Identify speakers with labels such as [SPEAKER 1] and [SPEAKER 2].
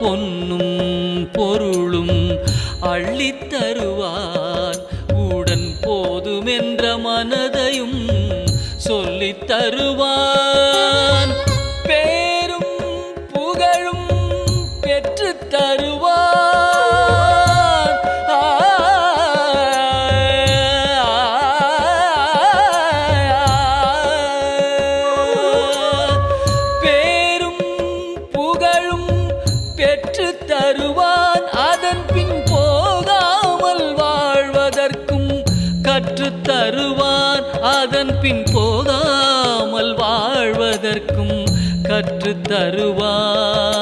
[SPEAKER 1] பொன்னும் பொருளும் அள்ளித் தருவான். உடன் போதுமென்ற மனதையும் சொல்லித் தருவான். பேரும் புகழும் பெற்றுத் தருவான். பேரும் புகழும் பெற்றுத் தருவான். அதன் பின் போகாமல் வாழ்வதற்கும் கற்றுத் தருவான். அதன் பின் போகாமல் வாழ்வதற்கும் கற்றுத் தருவான்.